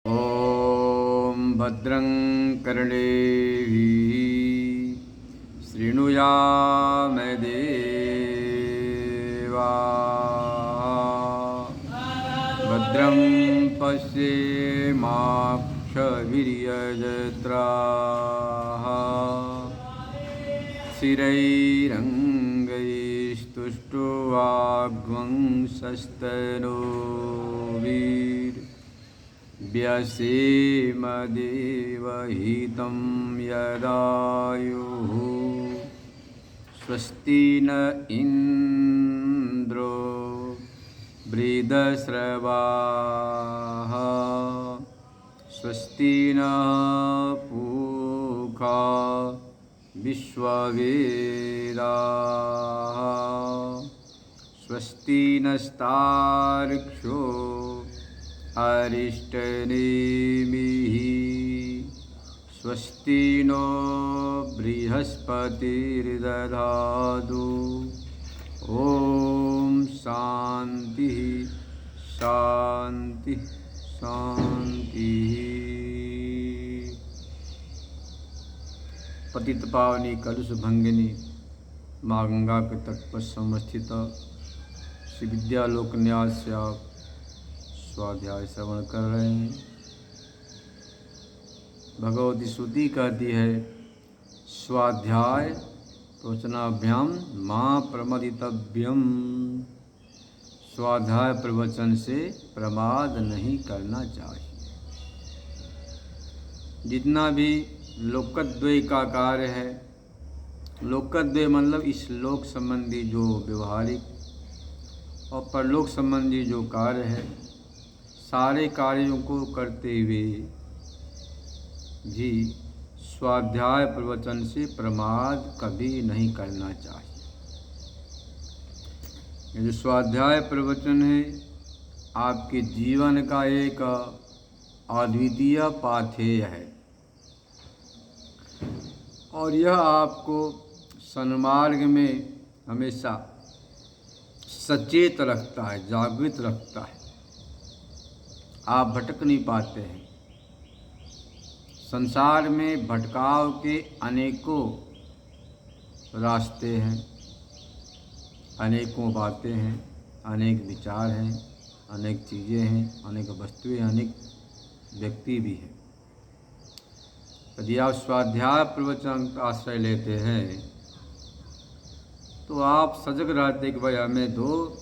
ॐ भद्रं कर्णेभिः शृणुयामदेवाः भद्रं पश्येमाक्षभिर्यजत्राः स्थिरैरङ्गैस्तुष्टुवाग्वंसस्तनूभिर्व्यसेमदेवहितं यदायुः स्वस्ति न इन्द्रो वृद्धश्रवाः स्वस्ति नः पूषा विश्ववेदाः स्वस्ति नस्तार्क्ष्यो अरिष्टनेमिः स्वस्ति नो बृहस्पतिर्दधातु ॐ शान्तिः शान्तिः शान्तिः। पतित पावनी कलुष भंगिनी माँ गंगा के तट पर समस्थित श्री विद्यालोक न्यास से आप स्वाध्याय श्रवण कर रहे हैं। भगवती श्रुति कहती है स्वाध्याय प्रवचनाभ्याम माँ प्रमदितव्यम। स्वाध्याय प्रवचन से प्रमाद नहीं करना चाहिए। जितना भी लोकद्वय का कार्य है, लोकद्वय मतलब इस लोक संबंधी जो व्यवहारिक और परलोक संबंधी जो कार्य है, सारे कार्यों को करते हुए भी स्वाध्याय प्रवचन से प्रमाद कभी नहीं करना चाहिए। ये जो स्वाध्याय प्रवचन है आपके जीवन का एक अद्वितीय पाथेय है और यह आपको सन्मार्ग में हमेशा सचेत रखता है, जागृत रखता है। आप भटक नहीं पाते हैं। संसार में भटकाव के अनेकों रास्ते हैं, अनेकों बातें हैं, अनेक विचार हैं, अनेक चीज़ें हैं, अनेक वस्तुएं, अनेक व्यक्ति भी हैं। यदि आप स्वाध्याय प्रवचन का आश्रय लेते हैं तो आप सजग रहते कि भाई हमें दो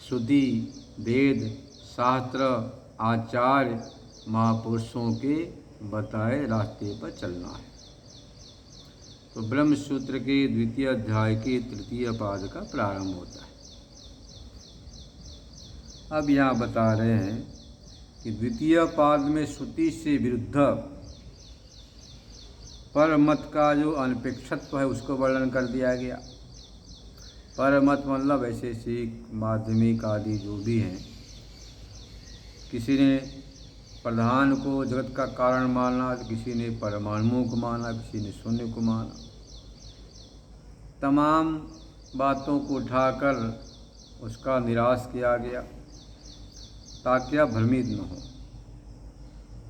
श्रुति, वेद, शास्त्र, आचार्य, महापुरुषों के बताए रास्ते पर चलना है। तो ब्रह्म सूत्र के द्वितीय अध्याय के तृतीय पाद का प्रारंभ होता है। अब यहाँ बता रहे हैं कि द्वितीय पाद में श्रुति से विरुद्ध परमत का जो अनपेक्षत्व है उसको वर्णन कर दिया गया। परमत मतलब ऐसे सिख, माध्यमिक आदि जो भी हैं, किसी ने प्रधान को जगत का कारण माना, किसी ने परमाणुओं को माना, किसी ने शून्य को माना। तमाम बातों को उठाकर उसका निराश किया गया ताकि आप भ्रमित न हो।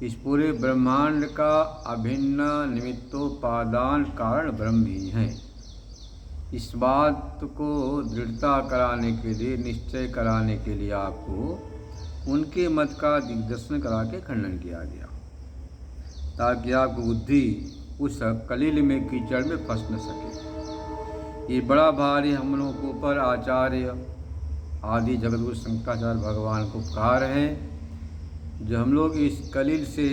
इस पूरे ब्रह्मांड का अभिन्न निमित्तोपादान कारण ब्रह्म ही है। इस बात को दृढ़ता कराने के लिए, निश्चय कराने के लिए आपको उनके मत का दिग्दर्शन करा के खंडन किया गया ताकि आपकी बुद्धि उस कलिल में, कीचड़ में फंस न सके। ये बड़ा भारी हम लोगों के ऊपर आचार्य आदि जगतगुरु शंकराचार्य भगवान को उपकार है जो हम लोग इस कलिल से,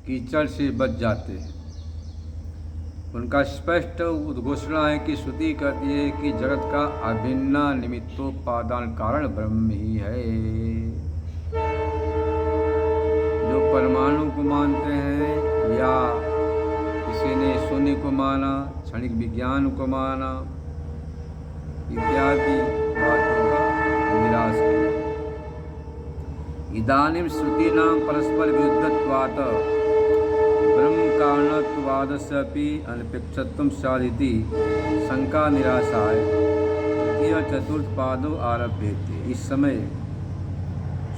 कीचड़ से बच जाते हैं। उनका स्पष्ट उद्घोषणा है कि श्रुति कहती है कि जगत का अभिन्न निमित्तोपादान कारण ब्रह्म ही है। जो परमाणु को मानते हैं या किसी ने शून्य को माना, क्षणिक विज्ञान को माना, इत्यादि बातों का निराश किया। इदानीं श्रुतीनां परस्पर विरुद्धत्वात् ब्रह्म कारणत्वादस्यापि अनपेक्षत्वं स्यादिति शंका निराशाय तृतीय चतुर्थ पादों आरभ्यते। इस समय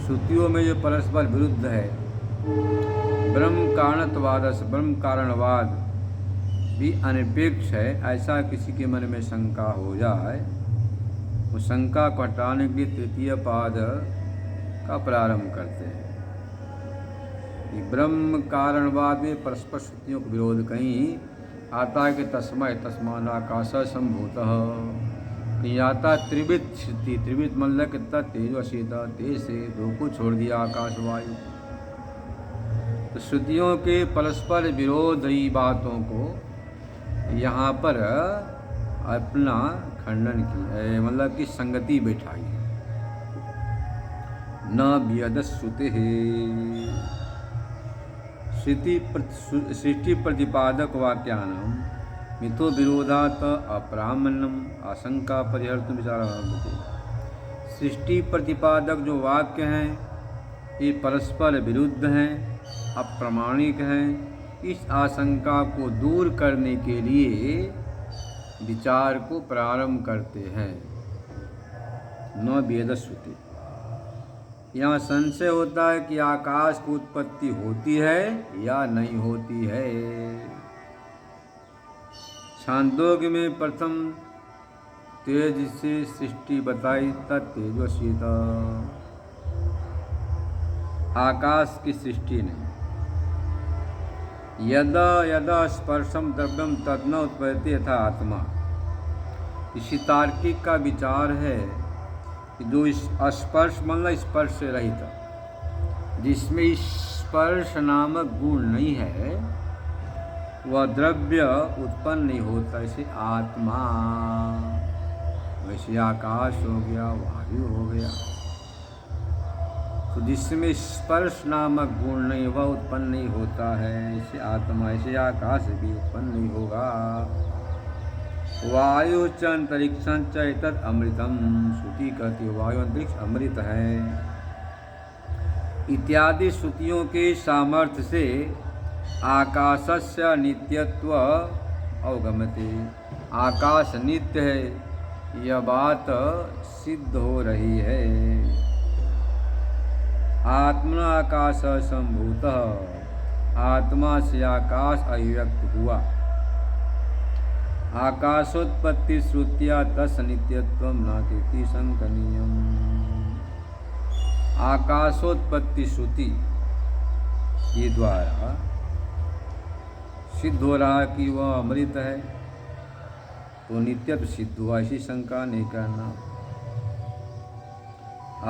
श्रुतियों में जो परस्पर विरुद्ध है ब्रह्म कारणत्वाद से ब्रह्म कारणवाद भी अनिपेक्ष है, ऐसा किसी के मन में शंका हो जाए, उस शंका को हटाने के लिए तृतीय पाद का प्रारंभ करते हैं कि ब्रह्म कारणवाद में परस्पर श्रुतियों का विरोध कहीं आता है कि तस्मै तस्मान आकाश संभूतः, नहीं आता त्रिविध श्रुति, त्रिविध मतलब कि तेज अशीता, तेज से दो को छोड़ दिया आकाश वायु। तो श्रुतियों के परस्पर विरोधी बातों को यहाँ पर अपना खंडन की मतलब कि संगति बैठाई है। न व्यदश्रुते सृष्टि प्रतिपादक वाक्यानां मिथो विरोधात अप्रामाण्यम आशंका परिहर्तुं विचारः। सृष्टि प्रतिपादक जो वाक्य हैं ये परस्पर विरुद्ध हैं, अप्रामाणिक हैं। इस आशंका को दूर करने के लिए विचार को प्रारंभ करते हैं। न वेदश्रुति, यहाँ संशय होता है कि आकाश की उत्पत्ति होती है या नहीं होती है। छांदोग्य में प्रथम तेज से सृष्टि बताई, तत्तेजस्विता, आकाश की सृष्टि नहीं। यदा यदा स्पर्शम द्रव्यम तद्न उत्पत्ति यथा आत्मा, इसी तार्किक का विचार है कि जो इस स्पर्श मतलब स्पर्श से रहित, जिसमें स्पर्श नामक गुण नहीं है, वह द्रव्य उत्पन्न नहीं होता। ऐसे आत्मा, वैसे आकाश हो गया, वायु हो गया, तो जिसमें स्पर्श नामक गुण नहीं वह उत्पन्न नहीं होता है। ऐसे आत्मा, ऐसे आकाश भी उत्पन्न नहीं होगा। वायु च अंतरिक्षं च एतत् अमृतम, श्रुति कहती है वायु अंतरिक्ष अमृत है। इत्यादि श्रुतियों के सामर्थ्य से आकाशस्य नित्यत्व अवगम्यते, आकाश नित्य है यह बात सिद्ध हो रही है। आत्मा आकाश संभूतः, आत्मा से आकाश अभिव्यक्त हुआ। आकाशोत्पत्ति श्रुत्या तस् नित्यत्वं नातीति शंकनीयम्। आकाशोत्पत्ति श्रुति के द्वारा सिद्ध हो रहा कि वह अमृत है, तो नित्यत्व सिद्ध हुआ, ऐसी शंका नहीं करना।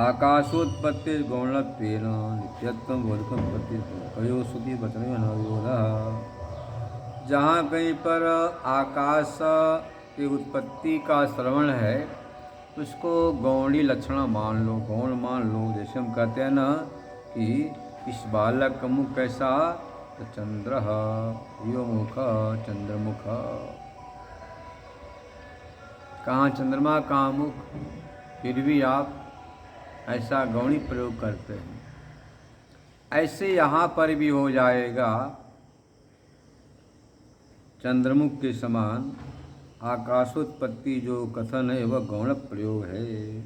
आकाशोत्पत्ति गौणत्वेन नित्यत्वं बोधकोत्पत्ति कयो श्रुति वचनयो न विरोधः। जहाँ कहीं पर आकाश की उत्पत्ति का श्रवण है उसको गौणी लक्षण मान लो, गौण मान लो। जैसे हम कहते हैं ना कि इस बालक का मुख कैसा, तो चंद्र यो मुख चंद्रमुख, कहाँ चंद्रमा कहाँ मुख, फिर भी आप ऐसा गौणी प्रयोग करते हैं। ऐसे यहाँ पर भी हो जाएगा चंद्रमुख के समान। आकाशोत्पत्ति जो कथन है वह गौण प्रयोग है।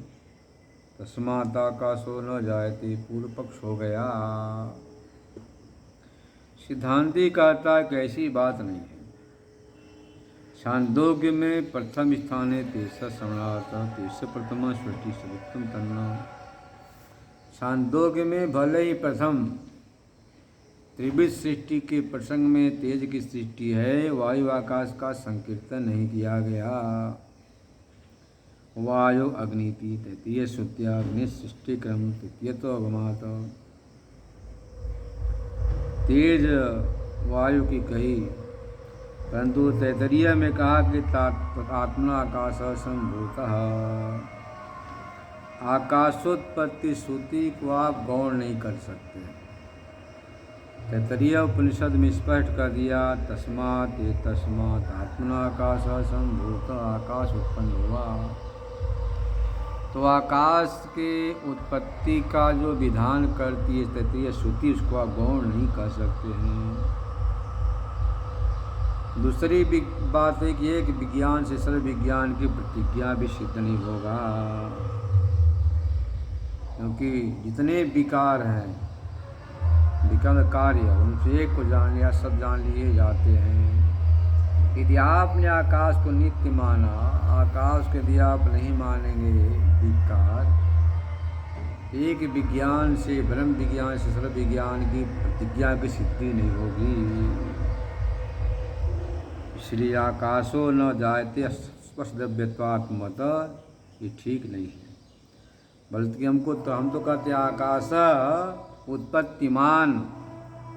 तस्मात् आकाशो न जायते, पूर्व पक्ष हो गया। सिद्धांती कहता है कि ऐसी बात नहीं है। छांदोग्य में प्रथम स्थान है तेसर श्रवणार्थ, तेसर प्रथम सृष्टि सर्वोत्तम तन्ना। छांदोग्य में भले ही प्रथम त्रिविध सृष्टि के प्रसंग में तेज की सृष्टि है, वायु आकाश का संकीर्तन नहीं किया गया। वायु अग्निति तृतीय श्रुत्या अग्नि सृष्टि क्रम तृतीय तो अगमात। तेज वायु की कही, परंतु तैतरीय में कहा कि आत्मा आकाश संभूतः। आकाशोत्पत्ति श्रुति को आप गौण नहीं कर सकते। तैतरीय उपनिषद में स्पष्ट कर दिया, तस्मात् आत्मना आकाश संभूत, आकाश उत्पन्न हुआ। तो आकाश के उत्पत्ति का जो विधान करती है तैतरीय श्रुति, उसको आप गौण नहीं कर सकते हैं। दूसरी बात है कि एक विज्ञान से सर्व विज्ञान की प्रतिज्ञा भी सिद्ध नहीं होगा, क्योंकि जितने विकार हैं विकर्ण कार्य, उनसे एक को जान लिया सब जान लिए जाते हैं। यदि आपने आकाश को नित्य माना, आकाश के यदि आप नहीं मानेंगे धिक्कार, एक विज्ञान से, ब्रह्म विज्ञान से सर्व विज्ञान की प्रतिज्ञा की सिद्धि नहीं होगी। इसलिए आकाशो न जायते स्पर्शद्रव्यत्वात्मत, ये ठीक नहीं है। बल्कि हम तो कहते हैं आकाश उत्पत्तिमान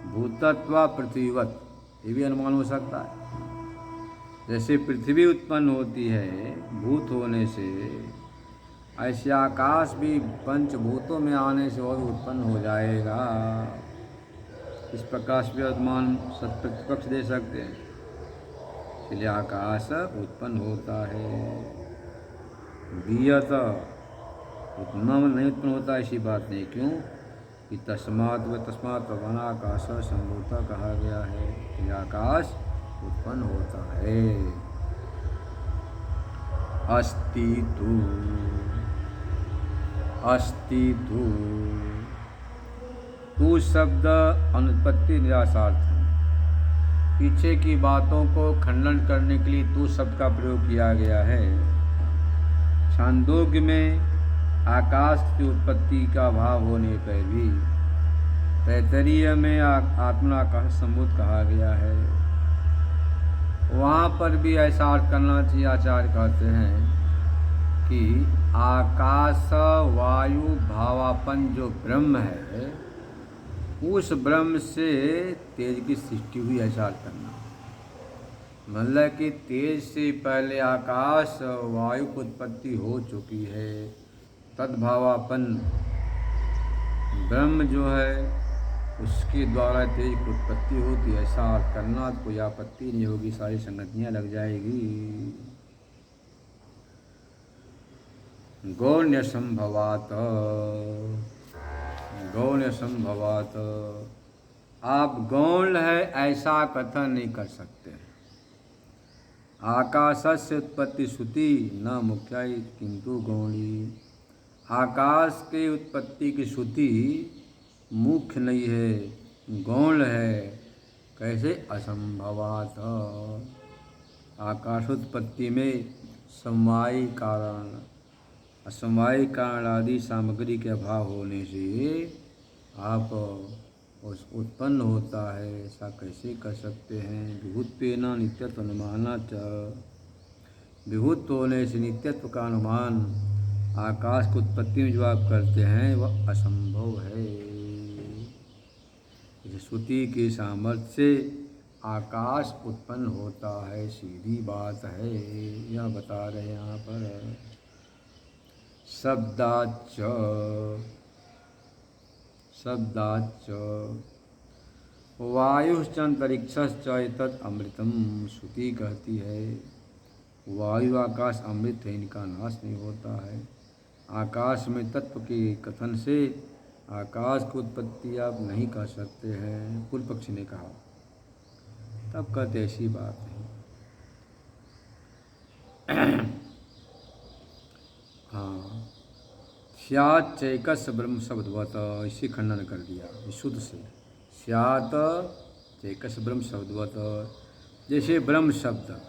भूतत्व पृथ्वीवत, ये भी अनुमान हो सकता है। जैसे पृथ्वी उत्पन्न होती है भूत होने से, ऐसे आकाश भी पंचभूतों में आने से और उत्पन्न हो जाएगा। इस प्रकार से अनुमान प्रतिपक्ष दे सकते हैं। इसलिए आकाश उत्पन्न होता है। वियत उतना नहीं उत्पन्न होता, ऐसी बात नहीं। क्यों कि तस्मात् भगवान आकाश संभूता कहा गया है कि आकाश उत्पन्न होता है। अस्ति तू शब्द अनुत्पत्ति निराशार्थ, पीछे की बातों को खंडन करने के लिए तू शब्द का प्रयोग किया गया है। छांदोग्य में आकाश की उत्पत्ति का भाव होने पर भी तैतरीय में आत्मनाकाश संभूत कहा गया है। वहाँ पर भी ऐसा अर्थ करना चाहिए। आचार्य कहते हैं कि आकाश वायु भावापन जो ब्रह्म है, उस ब्रह्म से तेज की सृष्टि हुई, ऐसा अर्थ करना। मतलब कि तेज से पहले आकाश वायु की उत्पत्ति हो चुकी है। तद्भावापन ब्रह्म जो है उसके द्वारा तेज की उत्पत्ति होती है, ऐसा अर्थ करना। तो कोई आपत्ति नहीं होगी, सारी संगतियाँ लग जाएगी। गौण्य संभवात, गौण्य संभवात, आप गौण है ऐसा कथन नहीं कर सकते। आकाशस्य उत्पत्ति श्रुति न मुख्या किंतु गौणी, आकाश के उत्पत्ति की श्रुति मुख्य नहीं है, गौण है। कैसे? असंभवात, आकाश उत्पत्ति में समवायी कारण, असमवायी कारण आदि सामग्री के अभाव होने से आप उस उत्पन्न होता है, ऐसा कैसे कर सकते हैं? विभुत्वेन नित्यत्व अनुमाना च, विभुत्व होने से नित्यत्व का अनुमान आकाश की उत्पत्ति में जो आप करते हैं वह असंभव है। श्रुति के सामर्थ्य से आकाश उत्पन्न होता है, सीधी बात है, यह बता रहे हैं यहाँ पर। शब्दाच्च, शब्दाच्च वायुश्चंतरिक्षश्च एतत् अमृतम, श्रुति कहती है वायु आकाश अमृत है, इनका नाश नहीं होता है। आकाश में तत्व के कथन से आकाश की उत्पत्ति आप नहीं कर सकते हैं, पूर्व पक्षी ने कहा। तब कहते ऐसी बात नहीं। हाँ, स्यात् चैकस ब्रह्म शब्दवत, इसे खंडन कर दिया शुद्ध से। स्यात् चैकस ब्रह्म शब्दवत, जैसे ब्रह्म शब्द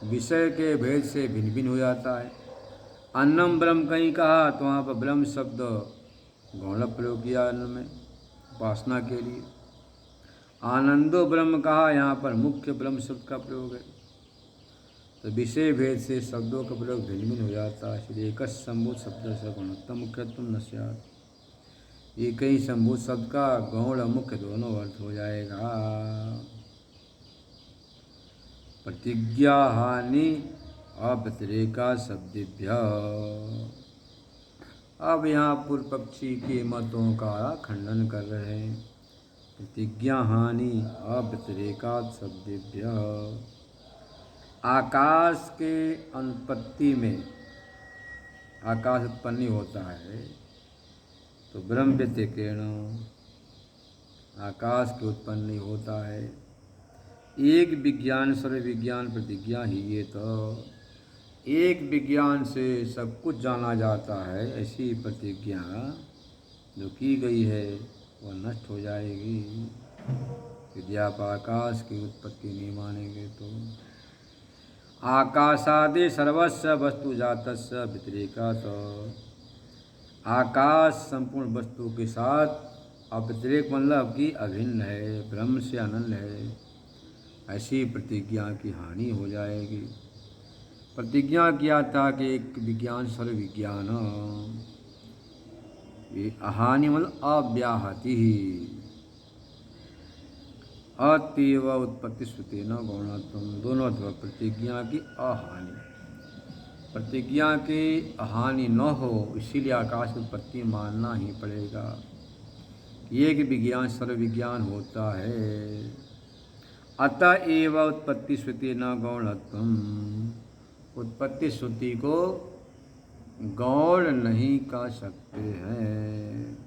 विषय के भेद से भिन्न भिन्न हो जाता है। अन्नम ब्रह्म कहीं कहा तो वहाँ पर ब्रह्म शब्द गौण प्रयोग किया अन्न में उपासना के लिए। आनंदो ब्रह्म कहा, यहाँ पर मुख्य ब्रह्म शब्द का प्रयोग है। तो विषय भेद से शब्दों का प्रयोग भिन्न भिन्न हो जाता है। इसलिए एक संभूत शब्द से गुणत्तम मुख्यत्व न स्यात्, एक ही संभूत शब्द का गौण और मुख्य दोनों अर्थ हो जाएगा। प्रतिज्ञा हानि अव्यतिरेका शब्देभ्य, अब यहाँ पूर्व पक्षी के मतों का खंडन कर रहे हैं। प्रतिज्ञा हानि अव्यतिरेका शब्देभ्य, आकाश के अनुत्पत्ति में आकाश उत्पन्न होता है तो ब्रह्म व्यतिरेकेण आकाश के उत्पन्न नहीं होता है। एक विज्ञान सर्व विज्ञान प्रतिज्ञा ही ये, तो एक विज्ञान से सब कुछ जाना जाता है, ऐसी प्रतिज्ञा जो की गई है वह नष्ट हो जाएगी। यदि आप आकाश की उत्पत्ति नहीं मानेंगे तो आकाशादि सर्वस्व वस्तु जातस्य व्यतिरेकात्, आकाश संपूर्ण वस्तु के साथ अव्यतिरेक मतलब कि अभिन्न है, ब्रह्म से अनन्य है, ऐसी प्रतिज्ञा की हानि हो जाएगी। प्रतिज्ञा किया था कि एक विज्ञान सर्व विज्ञान, ये हानि मतलब अव्याहति ही, अतीव उत्पत्ति श्रुति न गौणत्व, दोनों अथवा प्रतिज्ञा की अहानि, प्रतिज्ञा की हानि न हो, इसीलिए आकाश की उत्पत्ति मानना ही पड़ेगा। ये कि विज्ञान सर्व विज्ञान होता है। अतएव उत्पत्ति श्रुति न गौणत्वम, उत्पत्ति श्रुति को गौण नहीं कह सकते हैं।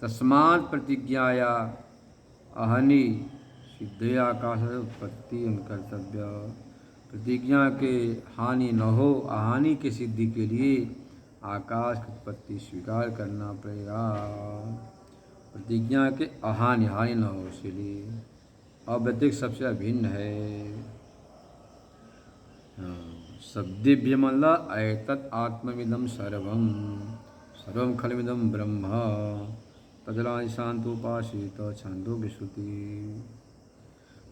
तस्मात् प्रतिज्ञाया अहनि सिद्धे आकाश उत्पत्ति कर्तव्य, प्रतिज्ञा के हानि न हो, अहानि की सिद्धि के लिए आकाश की उत्पत्ति स्वीकार करना पड़ेगा। प्रतिज्ञा के अहानि हानि न हो, इसलिए अव्यतिरिक्त सबसे अभिन्न है। शब्दिभ्य मतलब एतत् आत्मविदं सर्वं, सर्वं खलविदं ब्रह्म तदराज शांतोपासित छांदोग्य श्रुति,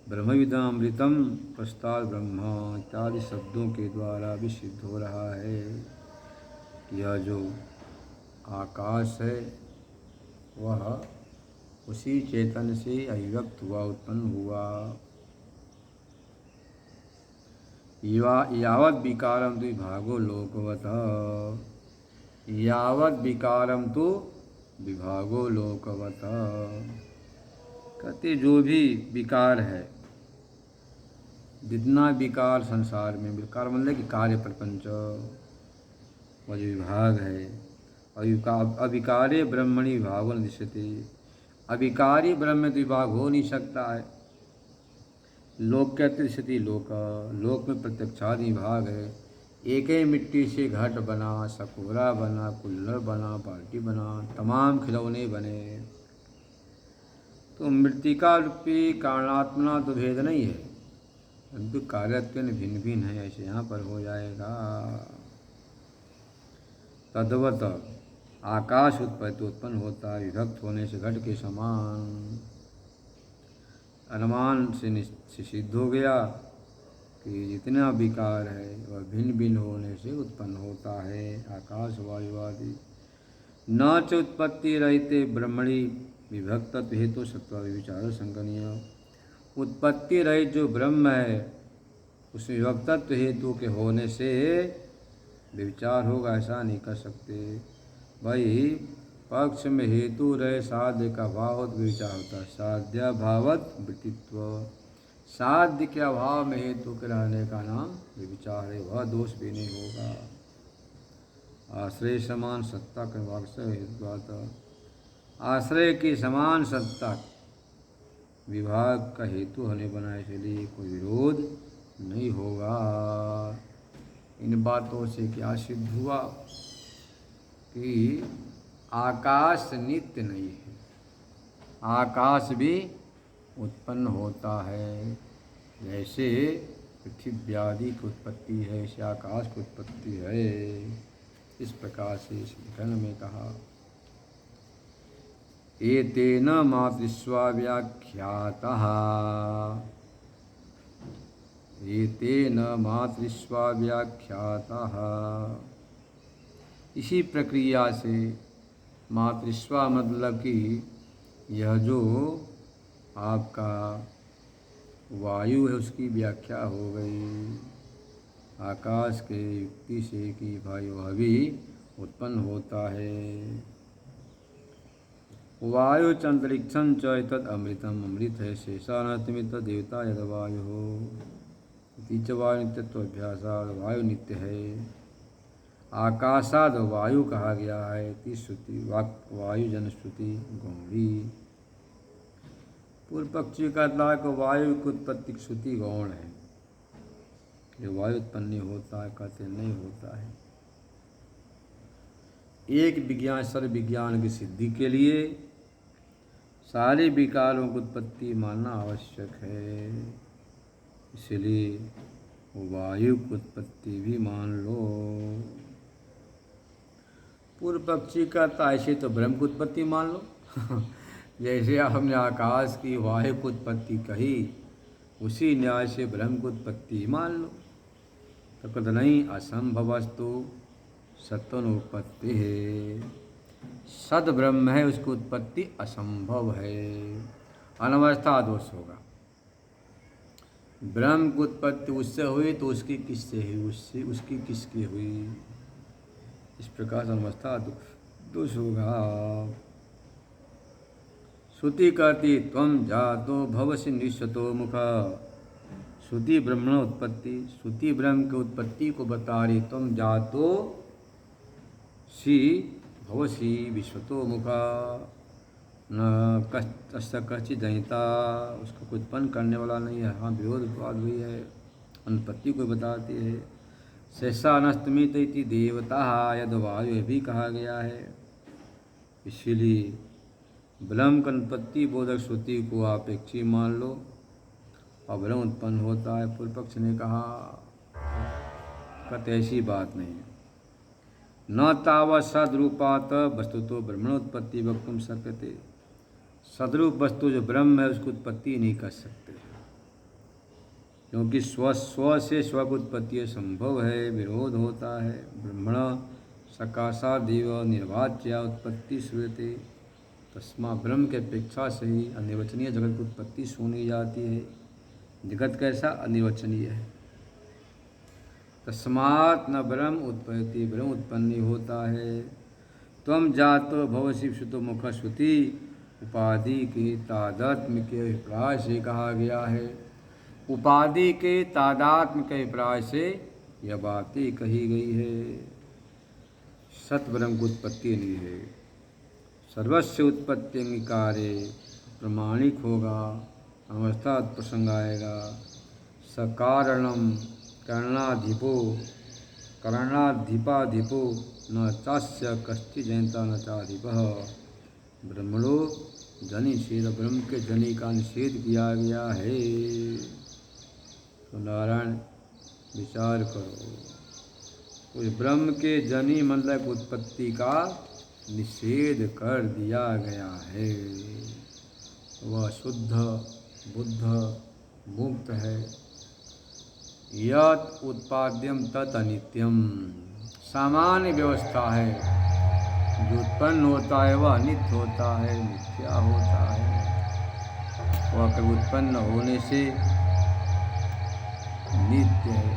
ब्रह्मविदामृतम प्रस्ताव ब्रह्म इत्यादि शब्दों के द्वारा भी सिद्ध हो रहा है कि यह जो आकाश है वह उसी चेतन से अभिव्यक्त हुआ, उत्पन्न हुआ। यावत् विकारम तो विभागो लोकवत, यावत् विकारम तो विभागो लोकवत, कहते जो भी विकार है, जितना विकार संसार में, विकार मतलब कि कार्य प्रपंच, वह जो विभाग है, अविकारे ब्रह्मणि विभागो न दृश्यते, अविकारी ब्रह्म में तो विभाग हो नहीं सकता है। लोक कहते स्थिति लोक, लोक में प्रत्यक्षादि विभाग है। एक ही मिट्टी से घट बना, सकोरा बना, कुल्हड़ बना, बाल्टी बना, तमाम खिलौने बने, तो मृत्तिका रूपी कारणात्मना तो भेद नहीं है, परंतु कार्यत्व भिन्न भिन्न है, ऐसे यहाँ पर हो जाएगा। तद्वत आकाश उत्पत्ति उत्पन्न होता है विभक्त होने से घट के समान, अनुमान से सिद्ध हो गया कि जितना विकार है वह भिन्न भिन्न होने से उत्पन्न होता है। आकाश वायु आदि न च उत्पत्ति रहते ब्रह्मणि विभक्तत्व हेतु सत्व विचार संगनीय, उत्पत्ति रहित जो ब्रह्म है उस विभक्तत्व हेतु के होने से विचार होगा, ऐसा नहीं कर सकते भाई। पक्ष में हेतु रहे साध्य का भाव विचार होता है, साध्य भावत वृत्तित्व, साध्य के अभाव में हेतु के रहने का नाम विचार है, वह दोष भी नहीं होगा। आश्रय समान सत्ता के वाक्य हेतु, आश्रय की समान सत्ता विभाग का हेतु होने बना, इसलिए कोई विरोध नहीं होगा। इन बातों से क्या सिद्ध हुआ कि आकाश नित्य नहीं है, आकाश भी उत्पन्न होता है। जैसे पृथ्वी आदि की उत्पत्ति है, ऐसे आकाश की उत्पत्ति है। इस प्रकार से इस लेखन में कहा, एतेन मातृस्वा व्याख्यातः, एतेन मातृस्वा व्याख्यातः, इसी प्रक्रिया से मातृस्वा मतलब कि यह जो आपका वायु है उसकी व्याख्या हो गई आकाश के युक्ति से कि भाई वह भी उत्पन्न होता है। वायु अंतरिक्षं च एतद् अमृतम, अमृत है शेषानतमित देवता यद वायु हो, च वायु नित्यत्वाभ्यासाद, वायु नित्य है। आकाशाद वायु कहा गया है, ती श्रुति वायु जनश्रुति गौड़ी। पूर्व पक्षी कहता है कि वायु की उत्पत्ति श्रुति गौण है, जो वायु उत्पन्न होता है, कहते नहीं होता है। एक विज्ञान सर्व विज्ञान की सिद्धि के लिए सारे विकारों की उत्पत्ति मानना आवश्यक है, इसलिए वायु की उत्पत्ति भी मान लो। पूर्व पक्षी का ऐसे तो ब्रह्म की उत्पत्ति मान लो जैसे आपने आकाश की वायु की उत्पत्ति कही, उसी न्याय से ब्रह्म की उत्पत्ति मान लो। तो कहते नहीं, असंभवस्तु सत्वनुत्पत्ति है, सद ब्रह्म है, उसकी उत्पत्ति असंभव है, अनवस्था दोष होगा। ब्रह्म की उत्पत्ति उससे हुई तो उसकी किससे हुई, उससे उसकी किसकी हुई, इस प्रकार से अनवस्था दोष होगा। श्रुति कहती त्वं जातो भवसि निश्चतो मुख, श्रुति ब्रह्मण उत्पत्ति, श्रुति ब्रह्म की उत्पत्ति को बता रही, त्वं जातो सी भवसी विश्वतो मुखा, न कश्चित जनिता, उसको कुछ उत्पन्न करने वाला नहीं है। हाँ, विरोधवाद हुई है, अनुत्पत्ति को बताती है। शेषा नस्तमित इति देवता यद वायु भी कहा गया है, इसीलिए ब्रह्म की उत्पत्ति बोधक श्रुति को अपेक्षी मान लो और ब्रह्म उत्पन्न होता है। पूर्व पक्ष ने कहा कहते ऐसी बात नहीं है, न तावत् सद्रूपात वस्तु तो ब्रह्मणोत्पत्ति वक्तुम शक्यते, सद्रूप वस्तु जो ब्रह्म है उसकी उत्पत्ति नहीं कर सकते, क्योंकि स्व से स्व की उत्पत्ति संभव है, विरोध होता है। ब्रह्मण सकाशादेव निर्वाच्या उत्पत्ति श्रूयते, तस्मा ब्रह्म के अपेक्षा से ही अनिर्वचनीय जगत की उत्पत्ति सुनी जाती है। जगत कैसा अनिर्वचनीय है, तस्मात् न ब्रह्म उत्पत्ति, ब्रह्म उत्पन्न नहीं होता है। त्वं जातो भवसि विश्वतो मुख, श्रुति उपाधि के तादात्म्य के अभिप्राय से कहा गया है, उपाधि के तादात्म्य के अभिप्राय से यह बातें कही गई है। सत ब्रह्म की उत्पत्ति नहीं है, सर्वस्व उत्पत्ति अंगीकारे प्रमाणिक होगा, अवस्था प्रसंग आएगा। सकारणम करणाधिपो करणाधिपाधिपो न चास्य कश्चि जनिता न चाधिपः, ब्रह्मणो जनि निषेध, ब्रह्म के जनि का निषेध किया गया है। तो नारायण विचार करो, उस ब्रह्म के जनि मतलब उत्पत्ति का निषेध कर दिया गया है, वह शुद्ध बुद्ध मुक्त है। यत उत्पाद्यम तत् अनित्यम, सामान्य व्यवस्था है, जो उत्पन्न होता है वह अनित्य होता है, मिथ्या होता है, वह कभी उत्पन्न होने से नित्य है,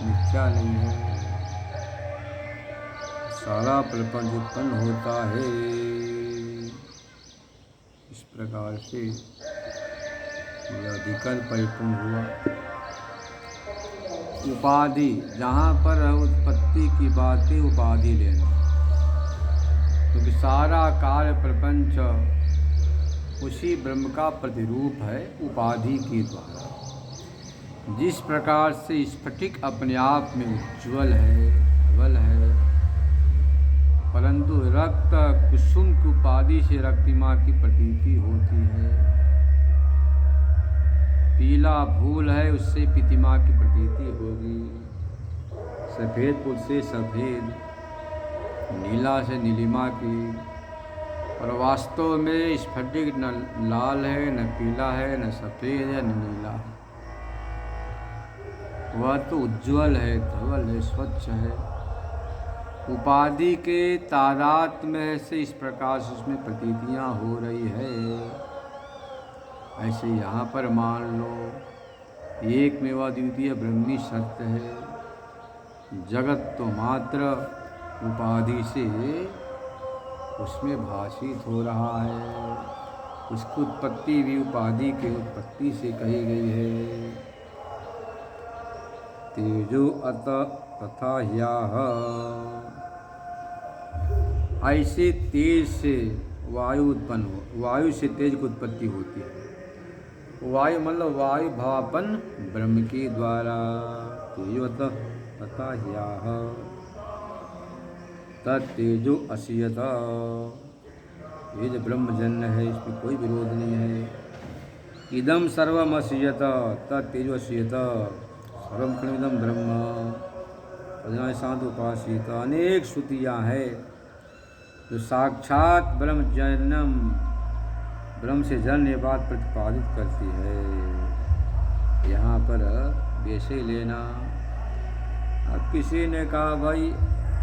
मिथ्या नहीं है। सारा प्रपंच उत्पन्न होता है, इस प्रकार से यह अधिकल्प परिपूर्ण हुआ। उपाधि, जहाँ पर उत्पत्ति की बातें उपाधि लेना, क्योंकि सारा कार्य प्रपंच उसी ब्रह्म का प्रतिरूप है उपाधि के द्वारा। जिस प्रकार से स्फटिक अपने आप में उज्ज्वल है, प्रबल है, परंतु रक्त कुसुम की उपाधि से रक्तिमा की प्रतीति होती है। पीला फूल है, उससे पीतिमा की प्रतीति होगी। सफ़ेद फूल से सफ़ेद, नीला से नीलिमा की, और वास्तव में स्फटिक न लाल है, न पीला है, न सफ़ेद है, न नीला है। वह तो उज्ज्वल है, धवल है, स्वच्छ है। उपाधि के तादात्म्य से इस प्रकार से उसमें प्रतीतियाँ हो रही है। ऐसे यहाँ पर मान लो एक में वह द्वितीय ब्रह्मी सत्य है, जगत तो मात्र उपाधि से उसमें भाषित हो रहा है, उसकी उत्पत्ति भी उपाधि के उत्पत्ति से कही गई है। तेजो अत तथा ह्याह, ऐसे तेज से वायु उत्पन्न हो, वायु से तेज की उत्पत्ति होती है। वायु मतलब वायु भावापन ब्रह्म के द्वारा। तेजो अत तथा ह्याह तत्तेजो असियत, ये जो ब्रह्मजन्य है इसमें कोई विरोध नहीं है। इदम सर्वमस्यत तत्तेजस्यत सर्वम खलुदम ब्रह्म प्रज्ञा शांत उपासित। अनेक श्रुतियाँ हैं जो साक्षात ब्रह्मजन्यम ब्रह्म से जन्य ये बात प्रतिपादित करती है। यहाँ पर वैसे लेना। अब किसी ने कहा भाई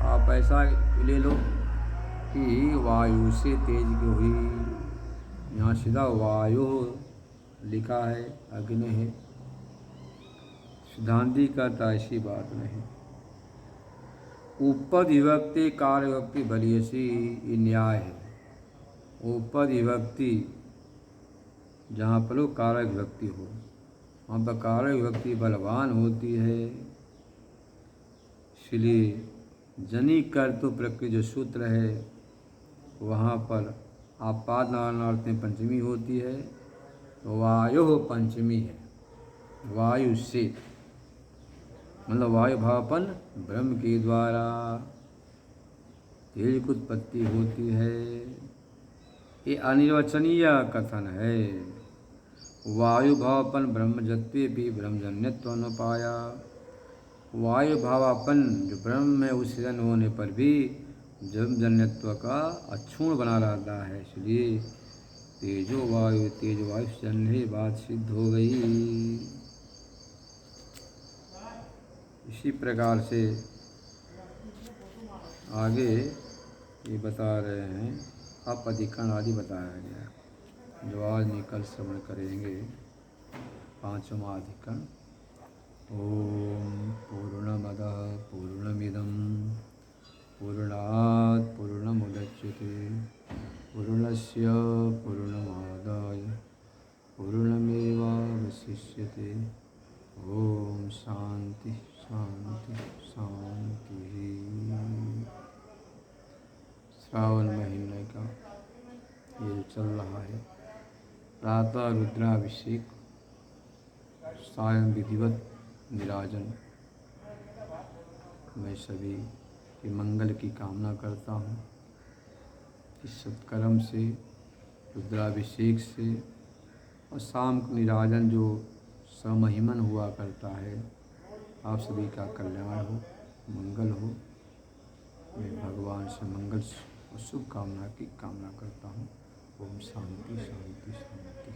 आप ऐसा ले लो कि वायु से तेज की हुई, यहाँ सीधा वायु लिखा है, अग्नि है। सिद्धांति कहता ऐसी बात नहीं। उपद विभक्ति कार्य विभक्ति बलियसी ये न्याय है। उपद विभक्ति जहाँ पर कारक विभक्ति हो वहाँ पर कारक विभक्ति बलवान होती है। इसलिए जनी कर्तु प्रकृति जो सूत्र है वहाँ पर आपादनार्थ में पंचमी होती है, तो वायु पंचमी है। वायु से मतलब वायु भावपन ब्रह्म के द्वारा तेज की उत्पत्ति होती है। ये अनिर्वचनीय कथन है। वायु भावापन ब्रह्मजत्वे भी ब्रह्मजन्यत्व न पाया। वायु भावापन जो ब्रह्म में उसी होने पर भी ब्रह्मजन्यत्व का अक्षुण बना रहता है। इसलिए तेजो वायु जन्य बात सिद्ध हो गई। इसी प्रकार से आगे ये बता रहे हैं अपधिकरण आदि बताया गया जो आज निकल श्रवण करेंगे। पांचवा अधिकरण। ओम पूर्णमदः पूर्णमिदं पूर्णात् पूर्णमुदच्यते पूर्णस्य पूर्णमादाय पूर्णमेवावशिष्यते। ओम शांति शांति शांति। श्रावण महीने का ये जो चल रहा है, प्रातः रुद्राभिषेक, सायं विधिवत निराजन। मैं सभी के मंगल की कामना करता हूँ। इस सत्कर्म से, रुद्राभिषेक से और शाम को निराजन जो समहिमन हुआ करता है, आप सभी का कल्याण हो, मंगल हो। मैं भगवान से मंगल और शुभ कामना की कामना करता हूँ। ओम शांति शांति शांति।